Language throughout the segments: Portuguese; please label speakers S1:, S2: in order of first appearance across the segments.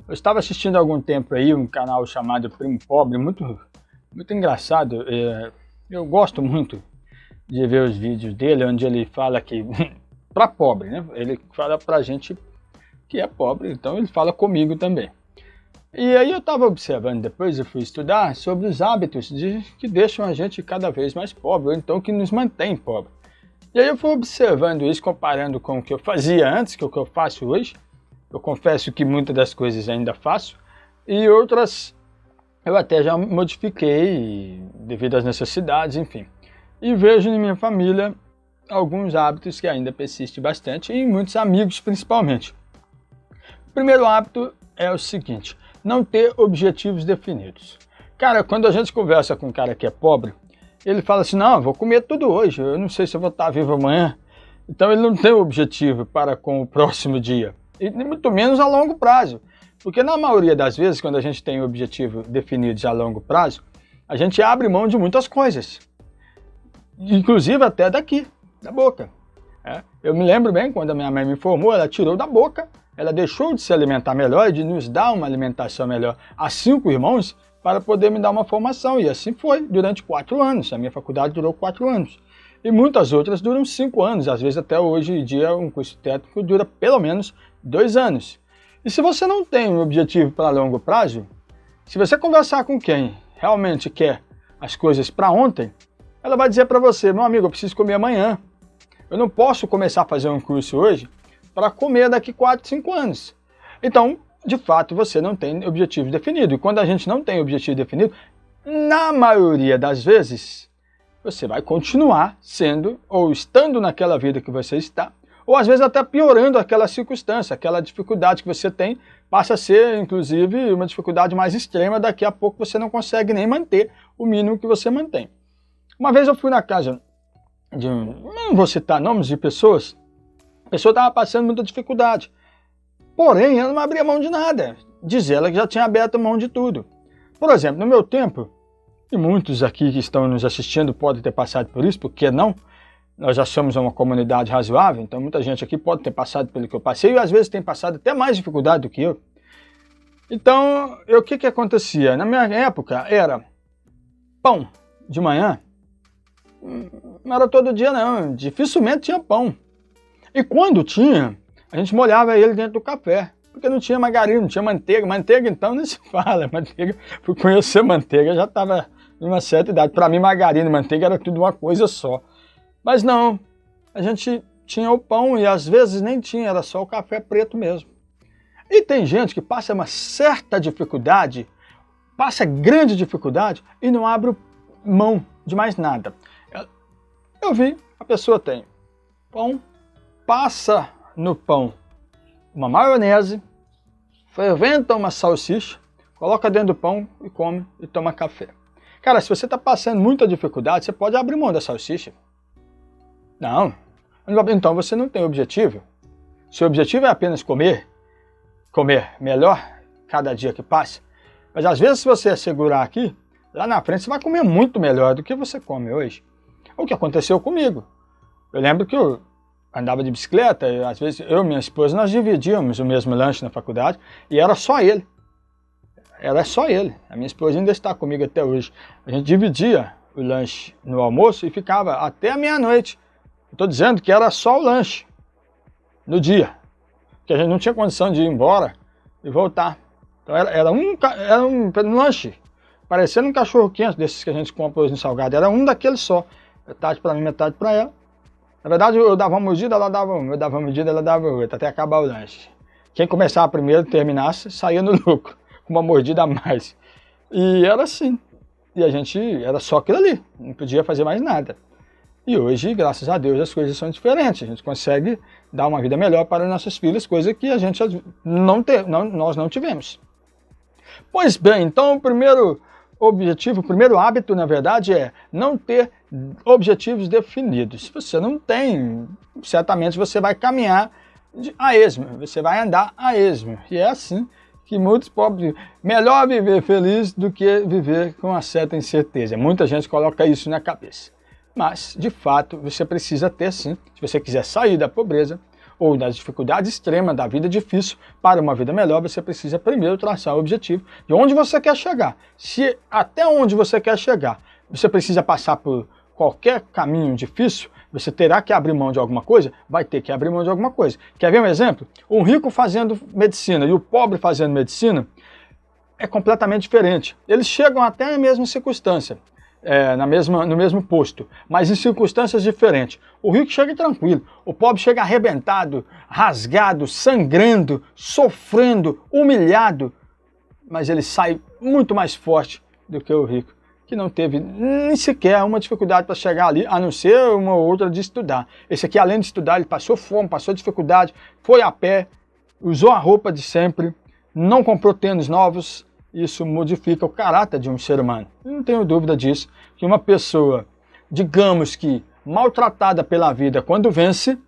S1: Eu estava assistindo há algum tempo aí um canal chamado Primo Pobre, muito engraçado. Eu gosto muito de ver os vídeos dele, onde ele fala que, para pobre, né? Ele fala pra gente que é pobre, então ele fala comigo também. E aí eu estava observando, depois eu fui estudar sobre os hábitos que deixam a gente cada vez mais pobre, ou então que nos mantém pobre. E aí eu fui observando isso, comparando com o que eu fazia antes, que é o que eu faço hoje. Eu confesso que muitas das coisas ainda faço, e outras eu até já modifiquei devido às necessidades, enfim. E vejo em minha família alguns hábitos que ainda persistem bastante, e em muitos amigos principalmente. O primeiro hábito é o seguinte: não ter objetivos definidos. Cara, quando a gente conversa com um cara que é pobre, ele fala assim: não, eu vou comer tudo hoje, eu não sei se eu vou estar vivo amanhã. Então ele não tem objetivo para com o próximo dia, e muito menos a longo prazo. Porque na maioria das vezes, quando a gente tem objetivo definidos a longo prazo, a gente abre mão de muitas coisas. Inclusive até daqui, da boca. Eu me lembro bem, quando a minha mãe me formou, ela tirou da boca, ela deixou de se alimentar melhor e de nos dar uma alimentação melhor a 5 irmãos para poder me dar uma formação. E assim foi durante 4 anos. A minha faculdade durou 4 anos. E muitas outras duram 5 anos. Às vezes até hoje em dia um curso técnico dura pelo menos 2 anos. E se você não tem um objetivo para longo prazo, se você conversar com quem realmente quer as coisas para ontem, ela vai dizer para você: meu amigo, eu preciso comer amanhã. Eu não posso começar a fazer um curso hoje para comer daqui 4, 5 anos. Então, de fato, você não tem objetivo definido. E quando a gente não tem objetivo definido, na maioria das vezes, você vai continuar sendo ou estando naquela vida que você está, ou às vezes até piorando aquela circunstância, aquela dificuldade que você tem, passa a ser, inclusive, uma dificuldade mais extrema. Daqui a pouco você não consegue nem manter o mínimo que você mantém. Uma vez eu fui na casa de não vou citar nomes de pessoas, a pessoa estava passando muita dificuldade. Porém, ela não abria mão de nada. Diz ela que já tinha aberto mão de tudo. Por exemplo, no meu tempo, e muitos aqui que estão nos assistindo podem ter passado por isso, porque não? Nós já somos uma comunidade razoável, então muita gente aqui pode ter passado pelo que eu passei, e às vezes tem passado até mais dificuldade do que eu. Então, o que acontecia? Na minha época, era pão de manhã. Não era todo dia não, dificilmente tinha pão. E quando tinha, a gente molhava ele dentro do café, porque não tinha margarina, não tinha manteiga. Manteiga então nem se fala, manteiga, por conhecer manteiga já estava em uma certa idade. Para mim margarina e manteiga era tudo uma coisa só. Mas não, a gente tinha o pão e às vezes nem tinha, era só o café preto mesmo. E tem gente que passa uma certa dificuldade, passa grande dificuldade e não abre mão de mais nada. Eu vi, a pessoa tem pão, passa no pão uma maionese, ferventa uma salsicha, coloca dentro do pão e come e toma café. Cara, se você está passando muita dificuldade, você pode abrir mão da salsicha. Não, então você não tem objetivo. Seu objetivo é apenas comer melhor cada dia que passa. Mas às vezes se você segurar aqui, lá na frente você vai comer muito melhor do que você come hoje. O que aconteceu comigo. Eu lembro que eu andava de bicicleta, e às vezes eu e minha esposa, nós dividíamos o mesmo lanche na faculdade, e era só ele. Era só ele. A minha esposa ainda está comigo até hoje. A gente dividia o lanche no almoço e ficava até a meia-noite. Estou dizendo que era só o lanche no dia, que a gente não tinha condição de ir embora e voltar. Então era um lanche, parecendo um cachorro quente desses que a gente compra hoje no salgado. Era um daqueles só. Metade para mim, metade para ela. Na verdade, eu dava uma mordida, ela dava uma. Eu dava uma mordida, ela dava outra, até acabar o lanche. Quem começava primeiro, terminasse, saía no lucro, com uma mordida a mais. E era assim. E a gente, era só aquilo ali, não podia fazer mais nada. E hoje, graças a Deus, as coisas são diferentes. A gente consegue dar uma vida melhor para os nossos filhos, coisa que a gente nós não tivemos. Pois bem, então o primeiro objetivo, o primeiro hábito, na verdade, é não ter objetivos definidos. Se você não tem, certamente você vai caminhar a esmo, você vai andar a esmo. E é assim que muitos pobres, melhor viver feliz do que viver com uma certa incerteza. Muita gente coloca isso na cabeça. Mas, de fato, você precisa ter sim, se você quiser sair da pobreza, ou das dificuldades extremas da vida difícil para uma vida melhor, você precisa primeiro traçar o objetivo de onde você quer chegar. Se até onde você quer chegar, você precisa passar por qualquer caminho difícil, você terá que abrir mão de alguma coisa, vai ter que abrir mão de alguma coisa. Quer ver um exemplo? O rico fazendo medicina e o pobre fazendo medicina é completamente diferente. Eles chegam até na mesma circunstância, no mesmo posto, mas em circunstâncias diferentes. O rico chega tranquilo, o pobre chega arrebentado, rasgado, sangrando, sofrendo, humilhado, mas ele sai muito mais forte do que o rico, que não teve nem sequer uma dificuldade para chegar ali, a não ser uma ou outra de estudar. Esse aqui, além de estudar, ele passou fome, passou dificuldade, foi a pé, usou a roupa de sempre, não comprou tênis novos. Isso modifica o caráter de um ser humano. Eu não tenho dúvida disso, que uma pessoa, digamos que maltratada pela vida, quando vence,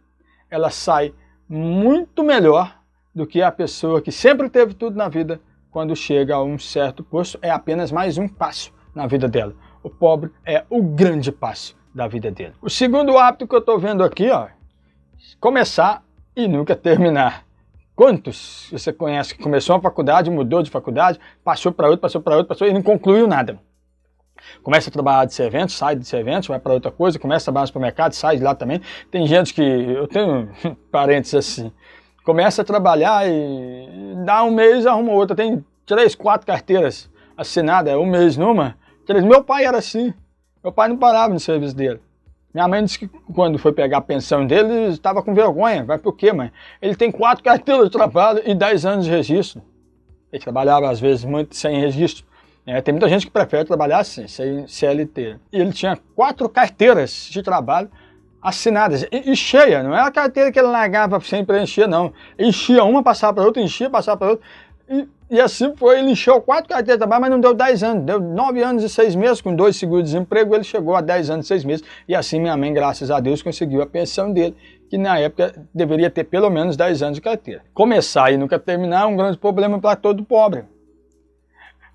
S1: ela sai muito melhor do que a pessoa que sempre teve tudo na vida, quando chega a um certo posto, é apenas mais um passo na vida dela. O pobre é o grande passo da vida dele. O segundo hábito que eu estou vendo aqui, ó, começar e nunca terminar. Quantos você conhece que começou uma faculdade, mudou de faculdade, passou para outra, passou e não concluiu nada? Começa a trabalhar de servente, sai de servente, vai para outra coisa, começa a trabalhar no supermercado, sai de lá também. Tem gente que, eu tenho parentes assim, começa a trabalhar e dá um mês, arruma outra. Tem 3, 4 carteiras assinadas, um mês numa. Meu pai era assim, meu pai não parava no serviço dele. Minha mãe disse que quando foi pegar a pensão dele, ele estava com vergonha. Vai por quê, mãe? Ele tem 4 carteiras de trabalho e 10 anos de registro. Ele trabalhava, às vezes, muito sem registro. Tem muita gente que prefere trabalhar assim, sem CLT. E ele tinha 4 carteiras de trabalho assinadas e cheia. Não era a carteira que ele largava sem preencher, não. Enchia uma, passava para outra, enchia, passava para outra. E assim foi, ele encheu 4 carteiras de trabalho, mas não deu 10 anos, deu 9 anos e 6 meses, com 2 seguros-desemprego, ele chegou a 10 anos e 6 meses, e assim minha mãe, graças a Deus, conseguiu a pensão dele, que na época deveria ter pelo menos 10 anos de carteira. Começar e nunca terminar é um grande problema para todo pobre.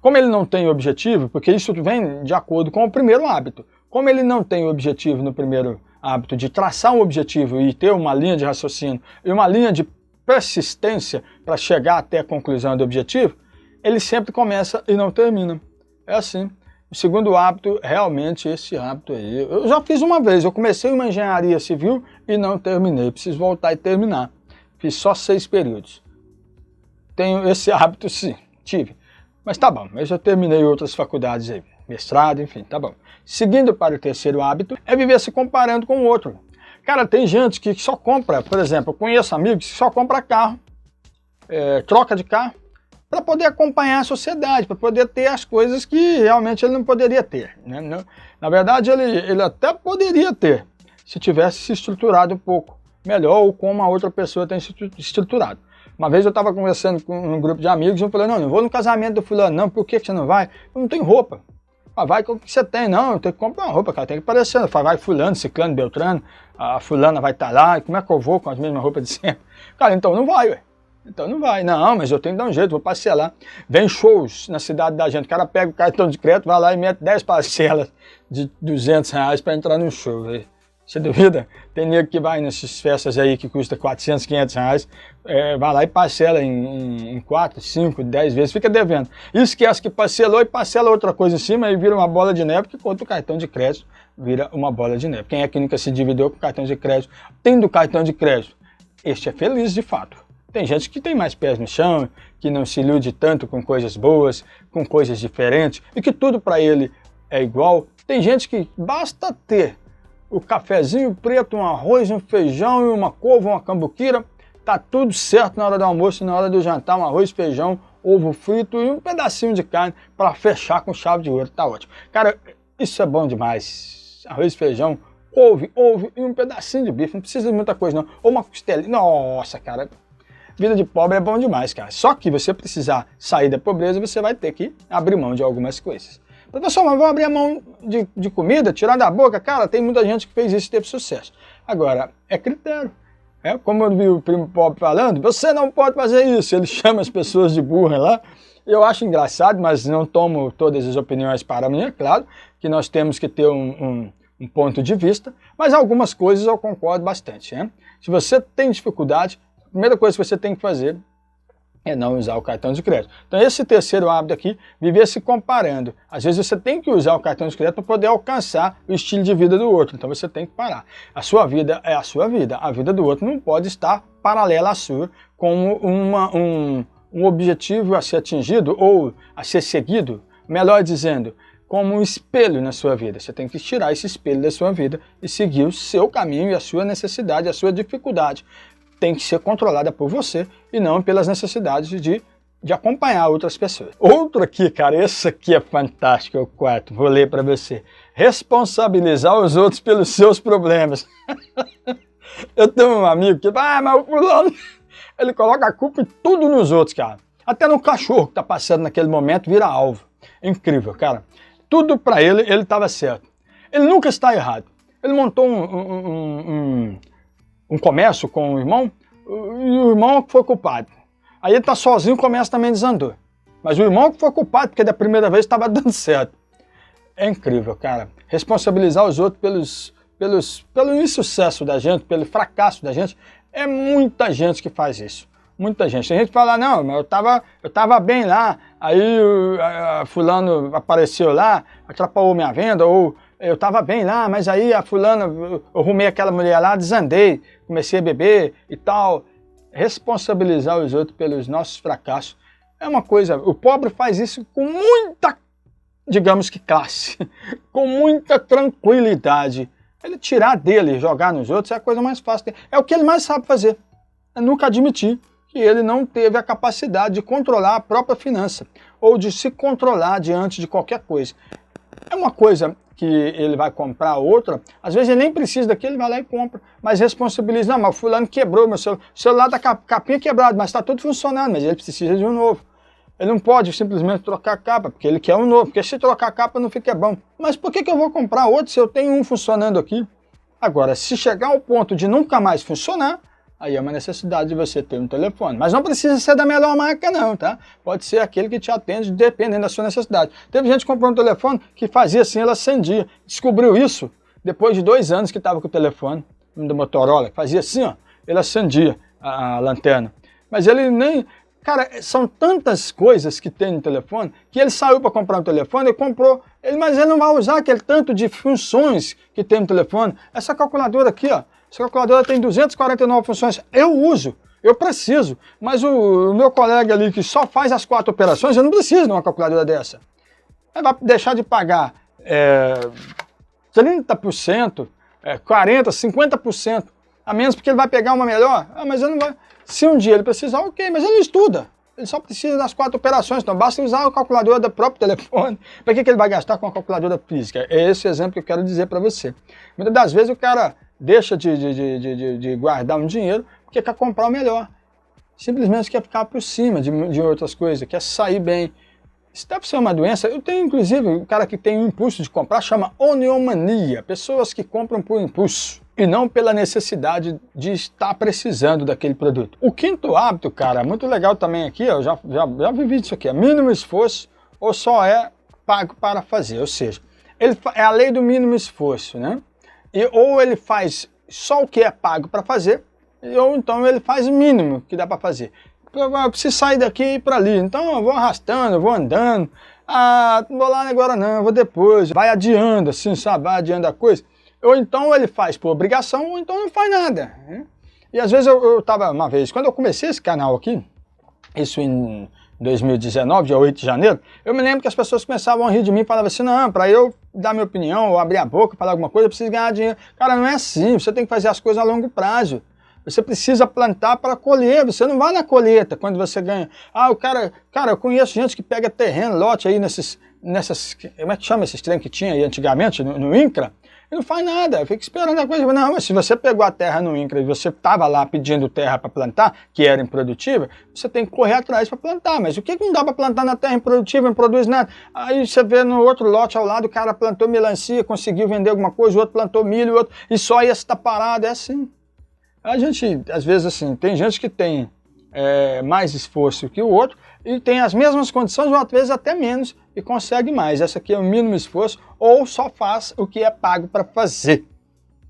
S1: Como ele não tem objetivo, porque isso vem de acordo com o primeiro hábito, como ele não tem objetivo no primeiro hábito de traçar um objetivo e ter uma linha de raciocínio e uma linha de persistência para chegar até a conclusão do objetivo, ele sempre começa e não termina. É assim. O segundo hábito, realmente esse hábito aí, eu já fiz uma vez, eu comecei uma engenharia civil e não terminei, preciso voltar e terminar. Fiz só 6 períodos. Tenho esse hábito sim, tive. Mas tá bom, eu já terminei outras faculdades aí, mestrado, enfim, tá bom. Seguindo para o terceiro hábito, é viver se comparando com o outro. Cara, tem gente que só compra, por exemplo, eu conheço amigos que só compra carro, troca de carro, para poder acompanhar a sociedade, para poder ter as coisas que realmente ele não poderia ter. Né? Na verdade, ele até poderia ter, se tivesse se estruturado um pouco melhor ou como a outra pessoa tem se estruturado. Uma vez eu estava conversando com um grupo de amigos e eu falei, não vou no casamento do fulano, não, por que você não vai? Eu não tenho roupa. Ah, vai com o que você tem, não, tem que comprar uma roupa, cara, tem que aparecer. Vai fulano, ciclano, beltrano, a fulana vai estar lá, como é que eu vou com as mesmas roupas de sempre? Cara, então não vai, ué. Então não vai. Não, mas eu tenho que dar um jeito, vou parcelar. Vem shows na cidade da gente, o cara pega o cartão de crédito, vai lá e mete 10 parcelas de R$200 para entrar no show. Véio. Você duvida? Tem nego que vai nessas festas aí que custa 400, 500 reais, vai lá e parcela em 4, 5, 10 vezes, fica devendo. Esquece que parcelou e parcela outra coisa em cima e vira uma bola de neve, que quanto o cartão de crédito vira uma bola de neve. Quem é que nunca se endividou com cartão de crédito? Tendo cartão de crédito, este é feliz de fato. Tem gente que tem mais pés no chão, que não se ilude tanto com coisas boas, com coisas diferentes, e que tudo para ele é igual. Tem gente que basta ter o cafezinho preto, um arroz, um feijão e uma couve, uma cambuquira, tá tudo certo na hora do almoço e na hora do jantar, um arroz, feijão, ovo frito e um pedacinho de carne para fechar com chave de ouro, tá ótimo. Cara, isso é bom demais. Arroz, feijão, couve, ovo e um pedacinho de bife, não precisa de muita coisa não, ou uma costelinha, nossa, cara, vida de pobre é bom demais, cara. Só que você precisar sair da pobreza, você vai ter que abrir mão de algumas coisas. Professor, mas vou abrir a mão de comida, tirar da boca? Cara, tem muita gente que fez isso e teve sucesso. Agora, é critério. Como eu vi o primo pobre falando, você não pode fazer isso. Ele chama as pessoas de burra lá. Eu acho engraçado, mas não tomo todas as opiniões para mim. É claro que nós temos que ter um um ponto de vista, mas algumas coisas eu concordo bastante, né? Se você tem dificuldade, a primeira coisa que você tem que fazer é não usar o cartão de crédito. Então esse terceiro hábito aqui, viver se comparando. Às vezes você tem que usar o cartão de crédito para poder alcançar o estilo de vida do outro, então você tem que parar. A sua vida é a sua vida, a vida do outro não pode estar paralela à sua, como um objetivo a ser atingido ou a ser seguido, melhor dizendo, como um espelho na sua vida. Você tem que tirar esse espelho da sua vida e seguir o seu caminho e a sua necessidade, a sua dificuldade. Tem que ser controlada por você e não pelas necessidades de acompanhar outras pessoas. Outro aqui, cara, esse aqui é fantástico, é o quarto, vou ler para você. Responsabilizar os outros pelos seus problemas. Eu tenho um amigo que, mas o fulano, ele coloca a culpa em tudo nos outros, cara. Até no cachorro que tá passando naquele momento vira alvo. Incrível, cara. Tudo para ele estava certo. Ele nunca está errado. Ele montou um comércio com o irmão, e o irmão que foi culpado. Aí ele tá sozinho, o comércio também desandou. Mas o irmão que foi culpado, porque da primeira vez estava dando certo. É incrível, cara. Responsabilizar os outros pelo insucesso da gente, pelo fracasso da gente, é muita gente que faz isso. Muita gente. Tem gente que fala, não, mas eu tava bem lá, aí fulano apareceu lá, atrapalhou minha venda, ou eu tava bem lá, mas aí a fulana, eu arrumei aquela mulher lá, desandei, comecei a beber e tal. Responsabilizar os outros pelos nossos fracassos é uma coisa, o pobre faz isso com muita, digamos que classe, com muita tranquilidade. Ele tirar dele e jogar nos outros é a coisa mais fácil. É o que ele mais sabe fazer, é nunca admitir que ele não teve a capacidade de controlar a própria finança, ou de se controlar diante de qualquer coisa. É uma coisa que ele vai comprar outra, às vezes ele nem precisa daquilo, ele vai lá e compra, mas responsabiliza, não, mas o fulano quebrou meu celular, o celular tá capinha quebrado, mas está tudo funcionando, mas ele precisa de um novo. Ele não pode simplesmente trocar a capa, porque ele quer um novo, porque se trocar a capa não fica bom. Mas por que eu vou comprar outro se eu tenho um funcionando aqui? Agora, se chegar ao ponto de nunca mais funcionar, aí é uma necessidade de você ter um telefone. Mas não precisa ser da melhor marca não, tá? Pode ser aquele que te atende dependendo da sua necessidade. Teve gente que comprou um telefone que fazia assim, ela acendia. Descobriu isso depois de 2 anos que estava com o telefone do Motorola. Fazia assim, ó, ele acendia a lanterna. Mas ele nem... Cara, são tantas coisas que tem no telefone que ele saiu para comprar um telefone, ele comprou, mas ele não vai usar aquele tanto de funções que tem no telefone. Essa calculadora aqui, ó, essa calculadora tem 249 funções, eu uso, eu preciso, mas o meu colega ali que só faz as 4 operações, eu não preciso de uma calculadora dessa. Ele vai deixar de pagar 30%, 40%, 50% a menos porque ele vai pegar uma melhor. Mas ele não vai... Se um dia ele precisar, ok, mas ele não estuda. Ele só precisa das 4 operações, então basta usar a calculadora do próprio telefone. Para que ele vai gastar com a calculadora física? É esse exemplo que eu quero dizer para você. Muitas das vezes o cara deixa de guardar um dinheiro porque quer comprar o melhor. Simplesmente quer ficar por cima de outras coisas, quer sair bem. Isso deve ser uma doença. Eu tenho, inclusive, um cara que tem o impulso de comprar, chama oniomania. Pessoas que compram por impulso e não pela necessidade de estar precisando daquele produto. O quinto hábito, cara, muito legal também aqui, eu já vivi isso aqui, é mínimo esforço ou só é pago para fazer, ou seja, é a lei do mínimo esforço, né? Ou ele faz só o que é pago para fazer, ou então ele faz o mínimo que dá para fazer. Eu preciso sair daqui e ir para ali, então eu vou arrastando, eu vou andando, não vou lá agora não, eu vou depois, vai adiando assim, sabe, vai adiando a coisa. Ou então ele faz por obrigação, ou então não faz nada, né? E às vezes eu estava uma vez, quando eu comecei esse canal aqui, isso em 2019, dia 8 de janeiro, eu me lembro que as pessoas começavam a rir de mim e falavam assim, não, para eu dar minha opinião, ou abrir a boca, falar alguma coisa, eu preciso ganhar dinheiro. Cara, não é assim, você tem que fazer as coisas a longo prazo. Você precisa plantar para colher, você não vai na colheita quando você ganha. Cara, eu conheço gente que pega terreno, lote aí nessas, como é que chama esses trem que tinha aí antigamente, no INCRA? E não faz nada, fica esperando a coisa. Não, mas se você pegou a terra no INCRA e você estava lá pedindo terra para plantar, que era improdutiva, você tem que correr atrás para plantar. Mas o que não dá para plantar na terra improdutiva, não produz nada? Aí você vê no outro lote ao lado, o cara plantou melancia, conseguiu vender alguma coisa, o outro plantou milho, o outro, e só esse está parado, é assim. A gente, às vezes assim, tem gente que tem mais esforço que o outro e tem as mesmas condições, ou às vezes até menos, e consegue mais. Essa aqui é o mínimo esforço ou só faz o que é pago para fazer.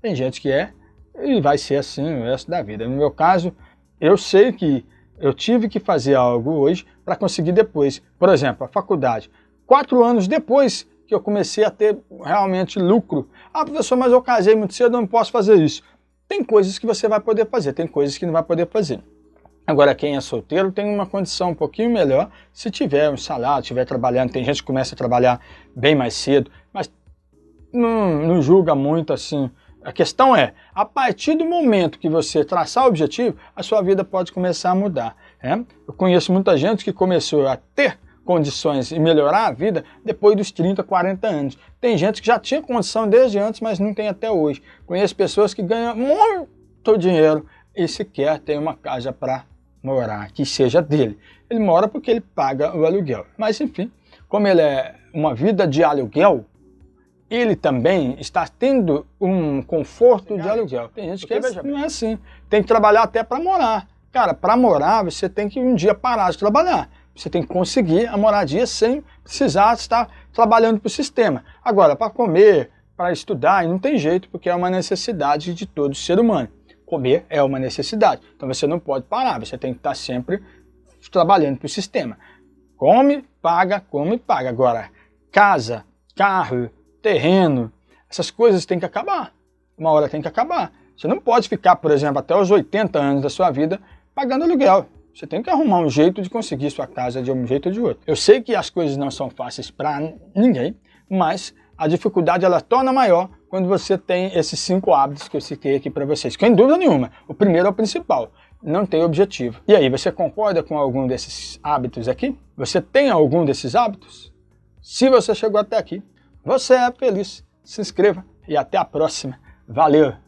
S1: Tem gente que é e vai ser assim o resto da vida. No meu caso, eu sei que eu tive que fazer algo hoje para conseguir depois. Por exemplo, a faculdade. 4 anos depois que eu comecei a ter realmente lucro. Ah, professor, mas eu casei muito cedo, não posso fazer isso. Tem coisas que você vai poder fazer, tem coisas que não vai poder fazer. Agora, quem é solteiro tem uma condição um pouquinho melhor se tiver um salário, estiver trabalhando. Tem gente que começa a trabalhar bem mais cedo, mas não julga muito assim. A questão é, a partir do momento que você traçar o objetivo, a sua vida pode começar a mudar. Eu conheço muita gente que começou a ter condições e melhorar a vida depois dos 30, 40 anos. Tem gente que já tinha condição desde antes, mas não tem até hoje. Conheço pessoas que ganham muito dinheiro e sequer tem uma casa para morar, que seja dele. Ele mora porque ele paga o aluguel. Mas enfim, como ele é uma vida de aluguel, ele também está tendo um conforto de aluguel. Tem gente que não é assim. Tem que trabalhar até para morar. Cara, para morar você tem que um dia parar de trabalhar. Você tem que conseguir a moradia sem precisar estar trabalhando para o sistema. Agora, para comer, para estudar, não tem jeito, porque é uma necessidade de todo ser humano. Comer é uma necessidade. Então você não pode parar, você tem que estar sempre trabalhando para o sistema. Come, paga, come, paga. Agora, casa, carro, terreno, essas coisas têm que acabar. Uma hora tem que acabar. Você não pode ficar, por exemplo, até os 80 anos da sua vida pagando aluguel. Você tem que arrumar um jeito de conseguir sua casa de um jeito ou de outro. Eu sei que as coisas não são fáceis para ninguém, mas a dificuldade ela torna maior quando você tem esses 5 hábitos que eu citei aqui para vocês. Sem dúvida nenhuma, o primeiro é o principal, não tem objetivo. E aí, você concorda com algum desses hábitos aqui? Você tem algum desses hábitos? Se você chegou até aqui, você é feliz. Se inscreva e até a próxima. Valeu!